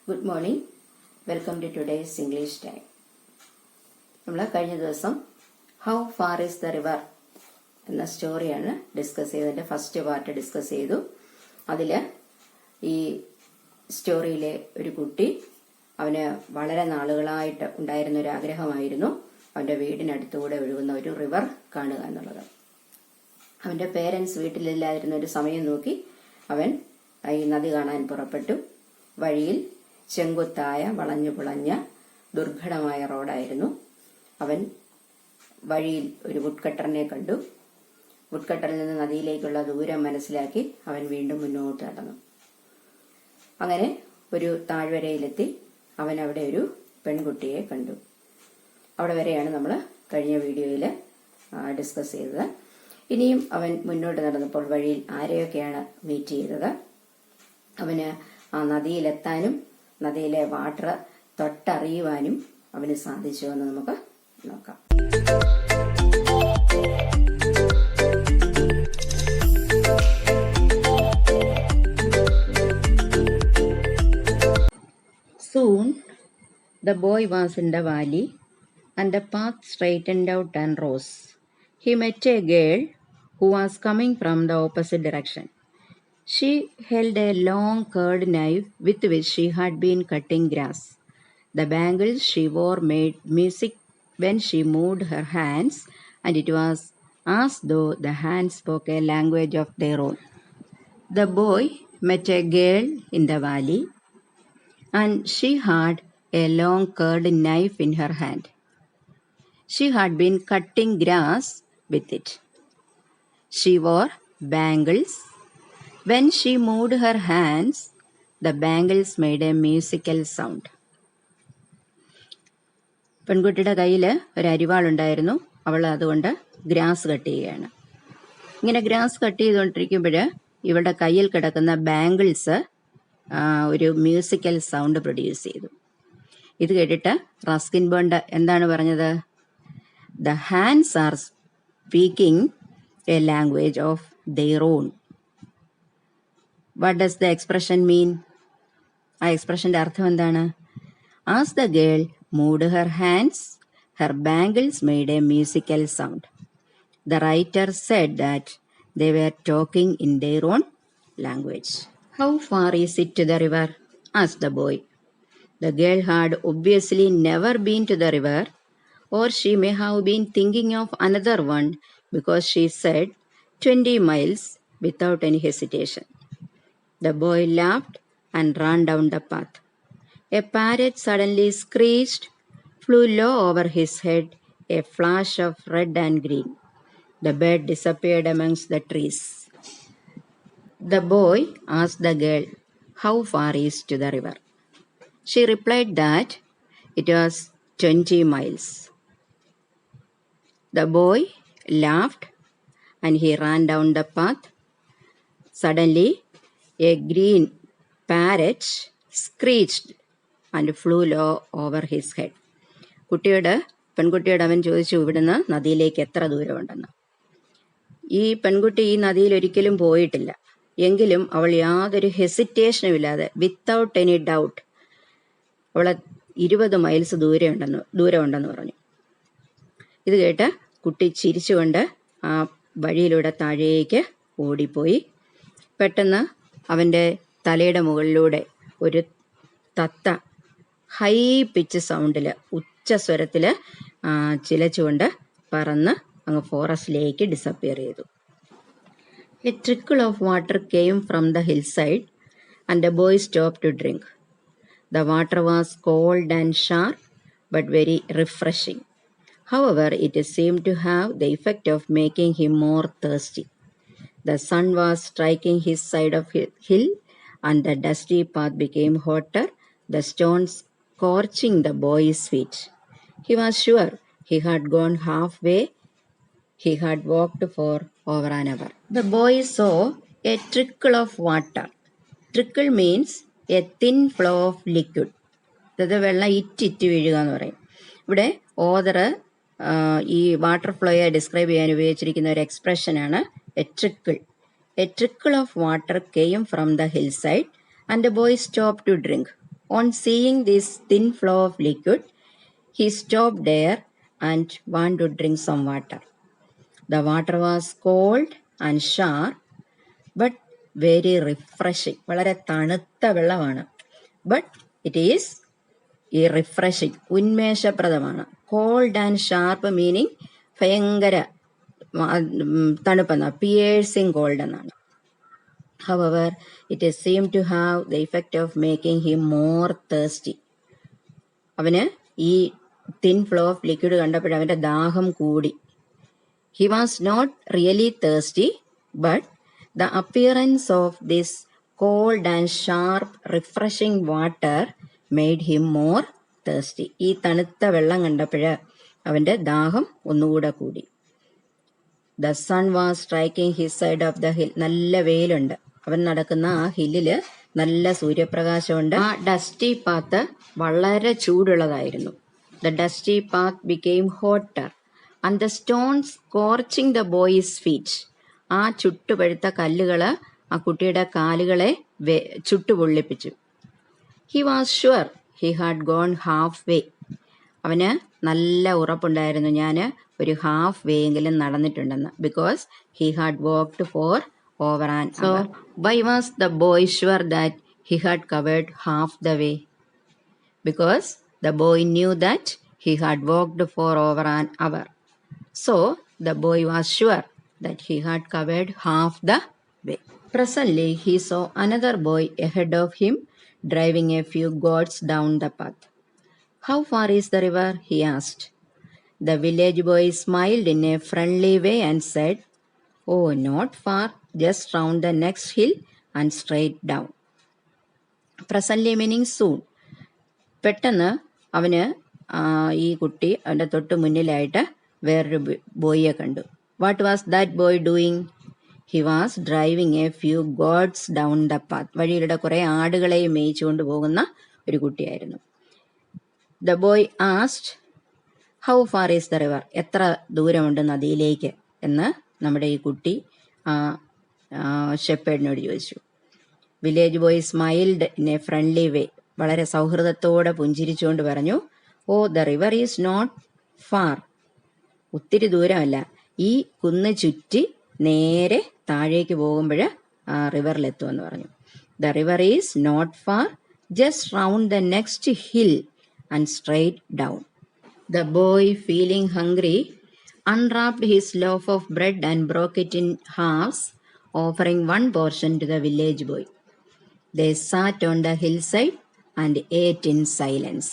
Good morning. Welcome to today's English time. നമ്മൾ കഴിഞ്ഞ ദിവസം how far is the river എന്ന സ്റ്റോറിയാണ് ഡിസ്കസ് ചെയ്തതിന്റെ ഫസ്റ്റ് പാർട്ട് ഡിസ്കസ് ചെയ്തു. അതിൽ ഈ സ്റ്റോറിയിലെ ഒരു കുട്ടി അവന് വളരെ നാളുകളായിട്ട് ഉണ്ടായിരുന്ന ഒരു ആഗ്രഹമായിരുന്നു അവന്റെ വീടിനടുത്തുകൂടെ ഒഴുകുന്ന ഒരു റിവർ കാണുക എന്നുള്ളത്. അവന്റെ പേരൻസ് വീട്ടിലില്ലാതിരുന്ന ഒരു സമയം നോക്കി അവൻ ഈ നദി കാണാൻ പുറപ്പെട്ടു. വഴിയിൽ ചെങ്കുത്തായ വളഞ്ഞു പുളഞ്ഞ ദുർഘടമായ റോഡായിരുന്നു. അവൻ വഴിയിൽ ഒരു വുഡ്കട്ടറിനെ കണ്ടു. വുഡ്കട്ടറിൽ നിന്ന് നദിയിലേക്കുള്ള ദൂരം മനസ്സിലാക്കി അവൻ വീണ്ടും മുന്നോട്ട് നടന്നു. അങ്ങനെ ഒരു താഴ്വരയിലെത്തി അവൻ അവിടെ ഒരു പെൺകുട്ടിയെ കണ്ടു. അവിടെ വരെയാണ് നമ്മൾ കഴിഞ്ഞ വീഡിയോയിൽ ഡിസ്കസ് ചെയ്തത്. ഇനിയും അവൻ മുന്നോട്ട് നടന്നപ്പോൾ വഴിയിൽ ആരെയൊക്കെയാണ് മീറ്റ് ചെയ്തത്. അവന് ആ നദിയിലെത്താനും നദിയിലെ വാട്ടർ തൊട്ടറിയുവാനും അവന് സാധിച്ചു എന്ന് നമുക്ക് നോക്കാം. Soon the boy was in the valley and the path straightened out and rose. He met a girl who was coming from the opposite direction. She held a long curved knife with which she had been cutting grass. The bangles she wore made music when she moved her hands, and it was as though the hands spoke a language of their own. The boy met a girl in the valley, and she had a long curved knife in her hand. She had been cutting grass with it. She wore bangles. When she moved her hands, the bangles made a musical sound. പെൺകുട്ടിയുടെ കയ്യിൽ ഒരു അരിവാളുണ്ടായിരുന്നു. അവൾ അതുകൊണ്ട് grass cut ചെയ്യുകയാണ്. ഇങ്ങനെ grass cut ചെയ്തുകൊണ്ടിരിക്കുമ്പോൾ ഇവളുടെ കയ്യിൽ കിടക്കുന്ന ബാംഗിൾസ് ഒരു മ്യൂസിക്കൽ സൗണ്ട് പ്രൊഡ്യൂസ് ചെയ്തു. ഇത് കേട്ടിട്ട് റസ്കിൻ ബോണ്ട് എന്താണ് പറഞ്ഞത്? The hands are speaking A language of their own. What does the expression mean? ആ എക്സ്പ്രഷന്റെ അർത്ഥം എന്താണ്? As the girl moved her hands, her bangles made a musical sound. The writer said that they were talking in their own language. How far is it to the river? Asked the boy. The girl had obviously never been to the river, or she may have been thinking of another one because she said 20 miles without any hesitation. The boy laughed and ran down the path. A parrot suddenly screeched, flew low over his head, a flash of red and green. The bird disappeared amongst the trees. The boy asked the girl how far is to the river. She replied that it was 20 miles. The boy laughed and he ran down the path. Suddenly, a green parrot screeched and flew low over his head. പെൺകുട്ടിയോട് അവൻ ചോദിച്ചു, ഇവിടുന്ന് നദിയിലേക്ക് എത്ര ദൂരമുണ്ടെന്ന്. ഈ പെൺകുട്ടി ഈ നദിയിൽ ഒരിക്കലും പോയിട്ടില്ല. എങ്കിലും അവൾ യാതൊരു ഹെസിറ്റേഷനും ഇല്ലാതെ, വിത്തൗട്ട് എനി ഡൗട്ട്, അവളെ 20 മൈൽസ് ദൂരമുണ്ടെന്ന് പറഞ്ഞു. ഇത് കേട്ട് കുട്ടി ചിരിച്ചുകൊണ്ട് ആ വഴിയിലൂടെ താഴേക്ക് ഓടിപ്പോയി. പെട്ടെന്ന് അവൻ്റെ തലയുടെ മുകളിലൂടെ ഒരു തത്ത ഹൈ പിച്ച് സൗണ്ടിൽ, ഉച്ചസ്വരത്തിൽ ചിലച്ചുകൊണ്ട് പറന്ന് അങ്ങ് ഫോറസ്റ്റിലേക്ക് ഡിസപ്പിയർ ചെയ്തു. A trickle of water came from the hill side and the boy stop to drink. The water was cold and sharp but very refreshing. However, it seemed to have the effect of making him more thirsty. The sun was striking his side of the hill, and the dusty path became hotter, the stones scorching the boy's feet. He was sure he had gone halfway. He had walked for over an hour. The boy saw a trickle of water. Trickle means a thin flow of liquid. അതായത് വെള്ളം ഇറ്റിറ്റ് വീഴുക എന്ന് പറയും. ഇവിടെ author ഈ water ഫ്ലോയെ describe ചെയ്യാൻ ഉപയോഗിച്ചിരിക്കുന്ന ഒരു എക്സ്പ്രഷനാണ് a trickle. A trickle of water came from the hillside, and the boy stopped to drink. On seeing this thin flow of liquid, he stopped there and wanted to drink some water. The water was cold and sharp, but very refreshing. വളരെ തണുത്ത വെള്ളമാണ്. But it is refreshing, ഉന്മേഷപ്രദമാണ്. Cold and sharp meaning ഭയങ്കര തണുപ്പെന്നാണ്, piercing called എന്നാണ്. However, it seemed to have the effect of making him more thirsty. അവന് ഈ thin flow of liquid കണ്ടപ്പോൾ അവന്റെ ദാഹം കൂടി. He was not really thirsty, but the appearance of this cold and sharp, refreshing water made him more thirsty. ഈ തണുത്ത വെള്ളം കണ്ടപ്പോൾ അവന്റെ ദാഹം ഒന്നുകൂടെ കൂടി. The sun was striking his side of the hill. നല്ല വെയിലുണ്ട്, അവൻ നടക്കുന്ന ആ ഹില്ലില് നല്ല സൂര്യപ്രകാശമുണ്ട്. ആ ഡസ്റ്റി പാത്ത് വളരെ ചൂടുള്ളതായിരുന്നു. The dusty path became hotter and the stones scorching the boy's feet. ആ ചുട്ടുപഴുത്ത കല്ലുകള് ആ കുട്ടിയുടെ കാലുകളെ ചുട്ടുപൊള്ളിപ്പിച്ചു. He was sure he had gone halfway. അവന് നല്ല ഉറപ്പുണ്ടായിരുന്നു, ഞാൻ ഒരു ഹാഫ് വേ എങ്കിലും നടന്നിട്ടുണ്ടെന്ന്. Because he had walked for over an hour. So why was the boy sure that he had covered half the way? Because the boy knew that he had walked for over an hour. So the boy was sure that he had covered half the way. Presently he saw another boy ahead of him driving a few goats down the path. How far is the river? He asked. The village boy smiled in a friendly way and said, Oh, not far, just round the next hill and straight down. Presently meaning soon. പെട്ടെന്ന് അവന് ഈ കുട്ടി അവൻ്റെ തൊട്ട് മുന്നിലായിട്ട് വേറൊരു ബോയിയെ കണ്ടു. What was that boy doing? He was driving a few goats down the path. വഴിയിലൂടെ കുറെ ആടുകളെയും മേയിച്ചുകൊണ്ട് പോകുന്ന ഒരു കുട്ടിയായിരുന്നു. The boy asked, how far is the river? എത്ര ദൂരമുണ്ട് നദിയിലേക്ക് എന്ന് നമ്മുടെ ഈ കുട്ടി ഷെപ്പേഡിനോട് ചോദിച്ചു. Village boy smiled in a friendly way. വളരെ സൗഹൃദത്തോടെ പുഞ്ചിരിച്ചുകൊണ്ട് പറഞ്ഞു, oh, the river is not far. ഒത്തിരി ദൂരമല്ല, ഈ കുന്ന് ചുറ്റി നേരെ താഴേക്ക് പോകുമ്പോൾ ആ റിവറിലെത്തുമെന്ന് പറഞ്ഞു. The river is not far, just round the next hill and straight down. The boy, feeling hungry, unwrapped his loaf of bread and broke it in halves, offering one portion to the village boy. They sat on the hillside and ate in silence.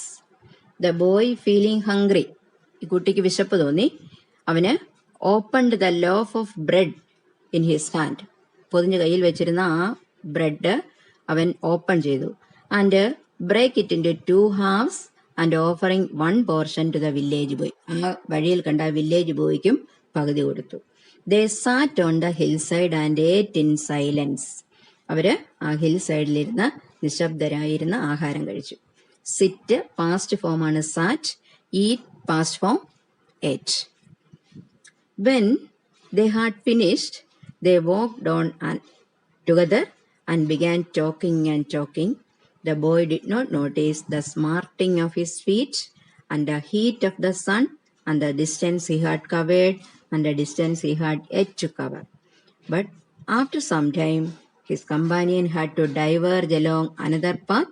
The boy, feeling hungry, ഈ കുട്ടിക്ക് വിശപ്പ് തോന്നി. അവന് opened the loaf of bread in his hand. പൊതിഞ്ഞ കയ്യിൽ വെച്ചിരുന്ന ആ bread അവൻ ഓപ്പൺ ചെയ്തു. and break it into 2 halves and offering one portion to the village boy. ആ വഴിയിൽ കണ്ട വില്ലേജ് ബോയ്ക്കും പകുതി കൊടുത്തു. They sat on the hillside and ate in silence. അവര് ആ ഹിൽ സൈഡിലിരുന്ന് നിശബ്ദരായിരുന്ന് ആഹാരം കഴിച്ചു. സിറ്റ് പാസ്റ്റ് ഫോം ആണ് sat, eat past form ate. When they had finished, they walked on together and began talking and talking. The boy did not notice the smarting of his feet and the heat of the sun and the distance he had covered and the distance he had yet to cover. But after some time, his companion had to diverge along another path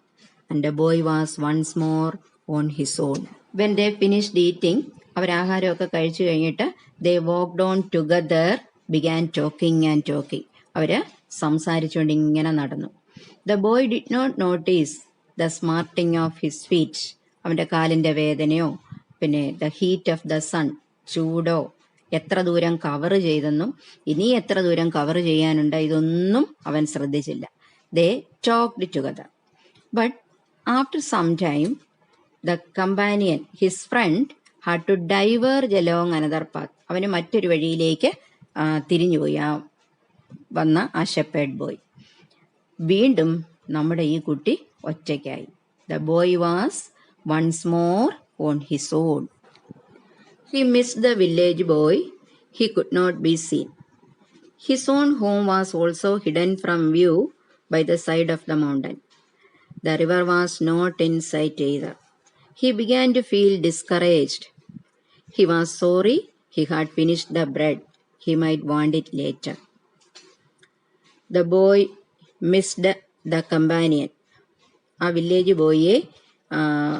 and the boy was once more on his own. When they finished eating, അവർ ആഹാരമൊക്കെ കഴിച്ചു കഴിഞ്ഞിട്ട് they walked on together, began talking and talking. അവര് സംസാരിച്ചുകൊണ്ട് ഇങ്ങനെ നടന്നു. The boy did not notice the smarting of his feet. അവന്റെ കാലിന്റെ വേദനയോ പിന്നെ the heat of the sun, ചൂടോ, എത്ര ദൂരം കവർ ചെയ്തെന്നും ഇനി എത്ര ദൂരം കവർ ചെയ്യാനുണ്ട്, ഇതൊന്നും അവൻ ശ്രദ്ധിച്ചില്ല. They talked together. But after some time, the companion, his friend, had to diverge along another path. അവന് മറ്റൊരു വഴിയിലേക്ക് തിരിഞ്ഞുപോയി ആ വന്ന ആ ഷെപ്പേർഡ് ബോയ്. വീണ്ടും നമ്മുടെ ഈ കുട്ടി ഒറ്റയ്ക്കായി. The boy was once more on his own. He missed the village boy. He could not be seen. His own home was also hidden from view by the side of the mountain. The river was not in sight either. He began to feel discouraged. He was sorry he had finished the bread. He might want it later. The boy missed the companion. ആ village ബോയിയെ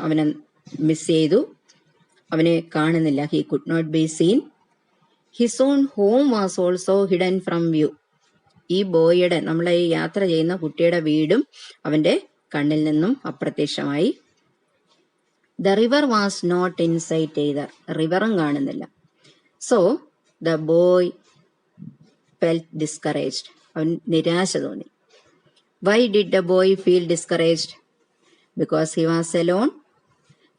അവനെ miss ചെയ്തു, അവനെ കാണുന്നില്ല. He could not be seen. His own home was also hidden from view. ഈ ബോയിയുടെ, നമ്മളെ ഈ യാത്ര ചെയ്യുന്ന കുട്ടിയുടെ വീടും അവന്റെ കണ്ണിൽ നിന്നും അപ്രത്യക്ഷമായി. The river was not in sight either. റിവറും കാണുന്നില്ല. So the boy felt discouraged. അവൻ നിരാശ തോന്നി. Why did the boy feel discouraged? Because he was alone.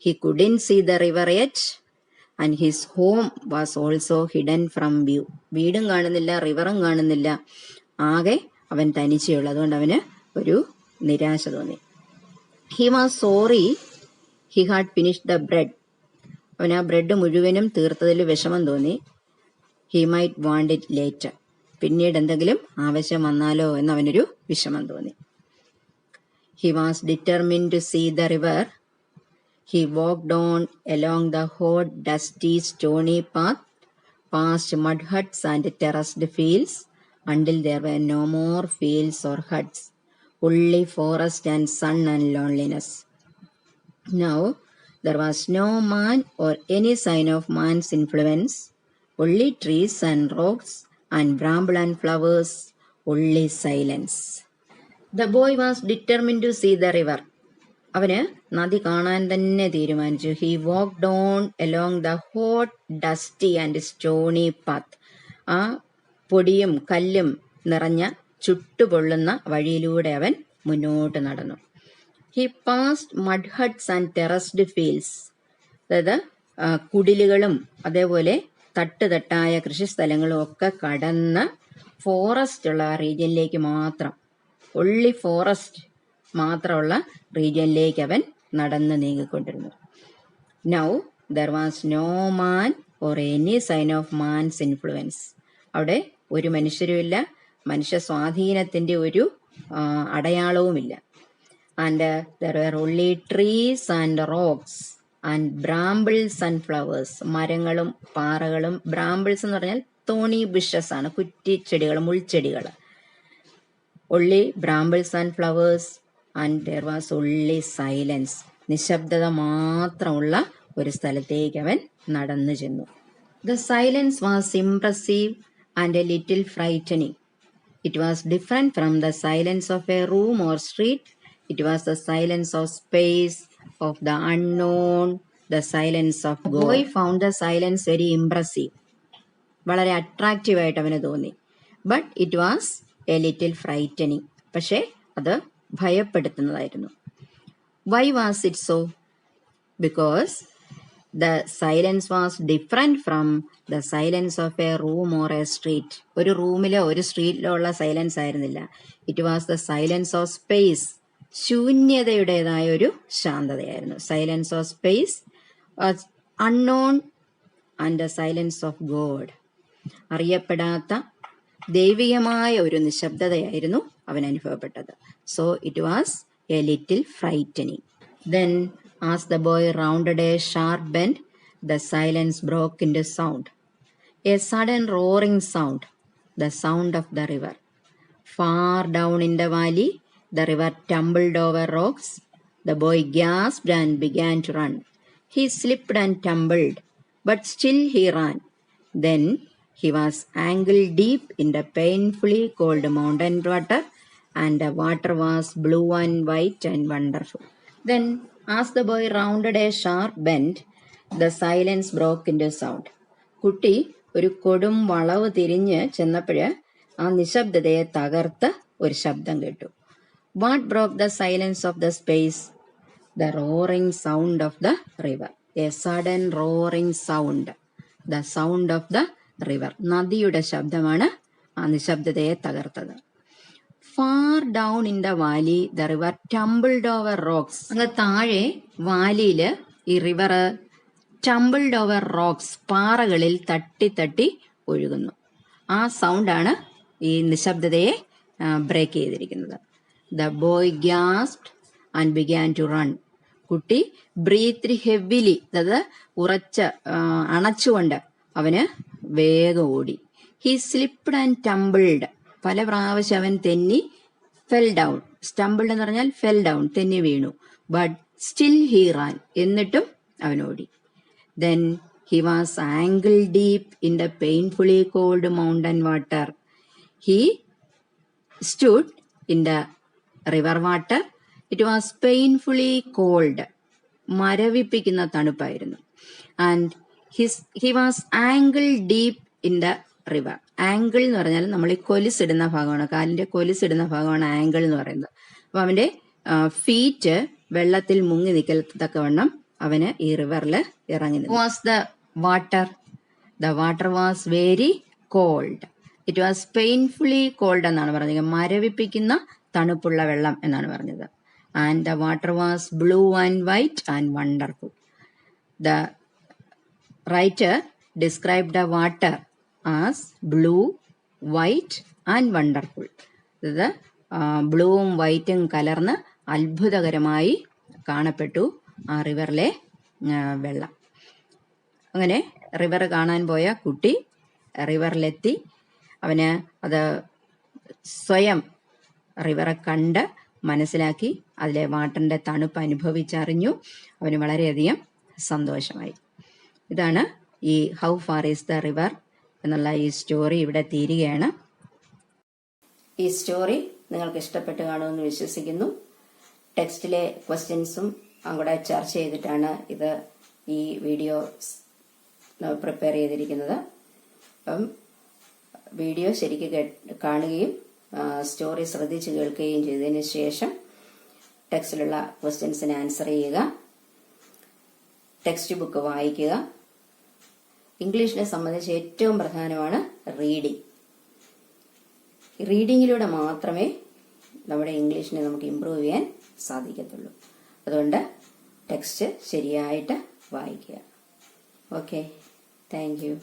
He couldn't see the river yet, and his home was also hidden from view. വീടും കാണുന്നില്ല, റിവറും കാണുന്നില്ല, ആകെ അവൻ തനിച്ചേയുള്ളൂ. അതുകൊണ്ട് അവന് ഒരു നിരാശ തോന്നി. He was sorry he had finished the bread. അവൻ ആ ബ്രെഡ് മുഴുവനും തീർത്തതിൽ വിഷമം തോന്നി. He might want it later. പിന്നീട് എന്തെങ്കിലും ആവശ്യം വന്നാലോ എന്നവനൊരു വിഷമം തോന്നി. He was determined to see the river. He walked on along the hot, dusty, stony path, past mud huts and terraced fields, until there were no more fields or huts, only forest and sun and loneliness. Now there was no man or any sign of man's influence, only trees and rocks and bramble and flowers, only silence. The boy was determined to see the river. അവന് നദി കാണാൻ തന്നെ തീരുമാനിച്ചു. He walked on along the hot, dusty and stony path. ആ പൊടിയും കല്ലും നിറഞ്ഞ ചുട്ടുപൊള്ളുന്ന വഴിയിലൂടെ അവൻ മുന്നോട്ട് നടന്നു. He passed mud huts and terraced fields. അതായത് കുടിലുകളും അതേപോലെ തട്ടുതട്ടായ കൃഷിസ്ഥലങ്ങളും ഒക്കെ കടന്ന് ഫോറസ്റ്റ് ഉള്ള റീജിയനിലേക്ക് മാത്രം, ഒള്ളി ഫോറസ്റ്റ് മാത്രമുള്ള റീജിയനിലേക്ക് അവൻ നടന്ന് നീങ്ങിക്കൊണ്ടിരുന്നു. Now there was no man or any sign of man's influence. അവിടെ ഒരു മനുഷ്യരുമില്ല, മനുഷ്യ സ്വാധീനത്തിൻ്റെ ഒരു അടയാളവുമില്ല. And there were only trees and rocks and brambles and flowers. മരങ്ങളും പാറകളും, ബ്രാമ്പിൾസ് എന്ന് പറഞ്ഞാൽ തോണി ബുഷസ് ആണ്, കുറ്റിച്ചെടികൾ, മുൾച്ചെടികൾ. only brambles and flowers, and there was only silence. നിശബ്ദത മാത്രമുള്ള ഒരു സ്ഥലത്തേക്ക് അവൻ നടന്നു ചെന്നു. The silence was impressive and a little frightening. It was different from the silence of a room or street. It was the silence of space, of the unknown, the silence of God. The boy found the silence very impressive. വളരെ attractive ആയിട്ട് അവന് തോന്നി. But it was a little frightening. പക്ഷേ അത് ഭയപ്പെടുത്തുന്നതായിരുന്നു. Why was it so? Because the silence was different from the silence of a room or a street. ഒരു റൂമിലോ ഒരു സ്ട്രീറ്റിലോ ഉള്ള silence ആയിരുന്നില്ല. It was the silence of space. ശൂന്യതയുടേതായ ഒരു ശാന്തതയായിരുന്നു. Silence of space, unknown and the silence of God. അറിയപ്പെടാത്ത ദൈവികമായ ഒരു നിശബ്ദതയായിരുന്നു അവൻ അനുഭവപ്പെട്ടത്. So it was a little frightening. Then as the boy rounded a sharp bend, the silence broke into sound. A sudden roaring sound, the sound of the river. Far down in the valley, the river tumbled over rocks. The boy gasped and began to run. He slipped and tumbled, but still he ran. Then he was ankle deep in the painfully cold mountain water, and the water was blue and white and wonderful. Then as the boy rounded a sharp bend, the silence broke into sound. കുട്ടി ഒരു കൊടും വളവ് തിരിഞ്ഞ് ചെന്നപ്പോഴ് ആ നിശബ്ദതയെ തകർത്ത് ഒരു ശബ്ദം കേട്ടു. What broke the silence of the space? The roaring sound of the river. A sudden roaring sound. The sound of the river. നദിയുടെ ശബ്ദമാണ് ആ നിശബ്ദതയെ തകർത്തത്. Far down in the valley, the river tumbled over rocks. അങ്ങ് താഴെ വാലിയില് ഈ river tumbled over rocks, പാറകളിൽ തട്ടി തട്ടി ഒഴുകുന്നു. ആ സൗണ്ടാണ് ഈ നിശബ്ദതയെ ബ്രേക്ക് ചെയ്തിരിക്കുന്നത്. The boy gasped and began to run. കുട്ടി ബ്രീത്ത് ഹെവിലി, അതായത് അണച്ചുകൊണ്ട് അവന് വേഗം ഓടി. ഹി സ്ലിപ്ഡ് ആൻഡ് ടംബിൾഡ്, പല പ്രാവശ്യം അവൻ തെന്നി. ഫെൽ ഡൗൺ, സ്റ്റംബിൾഡ് എന്ന് പറഞ്ഞാൽ ഫെൽ ഡൗൺ, തെന്നി വീണു. ബട്ട് സ്റ്റിൽ ഹി റാൻ, എന്നിട്ടും അവൻ ഓടി. Then he was ankle deep in the painfully cold mountain water. He stood in the river water. It was painfully cold. മരവിപ്പിക്കുന്ന തണുപ്പായിരുന്നു. And he was ankle deep in the river. Ankle എന്ന് പറഞ്ഞാൽ നമ്മൾ ഈ കൊലുസിടുന്ന ഭാഗമാണ്, കാലിന്റെ കൊലുസിടുന്ന ഭാഗമാണ് ആങ്കിൾ എന്ന് പറയുന്നത്. അപ്പൊ അവന്റെ ഫീറ്റ് വെള്ളത്തിൽ മുങ്ങി നിൽക്കത്തക്കവണ്ണം അവന് ഈ റിവറിൽ ഇറങ്ങി. Was the water? The water was very cold. It was painfully cold എന്നാണ് പറഞ്ഞത്, മരവിപ്പിക്കുന്ന തണുപ്പുള്ള വെള്ളം എന്നാണ് പറഞ്ഞത്. And the water was blue and white and wonderful. The writer describe the water as blue, white and wonderful. ഇത് ബ്ലൂവും വൈറ്റും കലർന്ന് അത്ഭുതകരമായി കാണപ്പെട്ടു ആ റിവറിലെ വെള്ളം. അങ്ങനെ റിവർ കാണാൻ പോയ കുട്ടി റിവറിലെത്തി. അവന് അത് സ്വയം റിവറെ കണ്ട് മനസ്സിലാക്കി അതിലെ വാട്ടറിന്റെ തണുപ്പ് അനുഭവിച്ചറിഞ്ഞു. അവന് വളരെയധികം സന്തോഷമായി. ഇതാണ് ഈ how far is the river എന്നുള്ള ഈ സ്റ്റോറി ഇവിടെ തീരുകയാണ്. ഈ സ്റ്റോറി നിങ്ങൾക്ക് ഇഷ്ടപ്പെട്ട് കാണുമെന്ന് വിശ്വസിക്കുന്നു. ടെക്സ്റ്റിലെ ക്വസ്റ്റ്യൻസും കൂടെ ചർച്ച ചെയ്തിട്ടാണ് ഈ വീഡിയോ പ്രിപ്പയർ ചെയ്തിരിക്കുന്നത്. അപ്പം വീഡിയോ ശരിക്കും കാണുകയും സ്റ്റോറി ശ്രദ്ധിച്ച് കേൾക്കുകയും ചെയ്തതിന് ശേഷം ടെക്സ്റ്റിലുള്ള ക്വസ്റ്റ്യൻസിന് ആൻസർ ചെയ്യുക. ടെക്സ്റ്റ് ബുക്ക് വായിക്കുക. ഇംഗ്ലീഷിനെ സംബന്ധിച്ച് ഏറ്റവും പ്രധാനമാണ് റീഡിംഗ്. റീഡിങ്ങിലൂടെ മാത്രമേ നമ്മുടെ ഇംഗ്ലീഷിനെ നമുക്ക് ഇംപ്രൂവ് ചെയ്യാൻ സാധിക്കത്തുള്ളൂ. അതുകൊണ്ട് ടെക്സ്റ്റ് ശരിയായിട്ട് വായിക്കുക. Okay, thank you.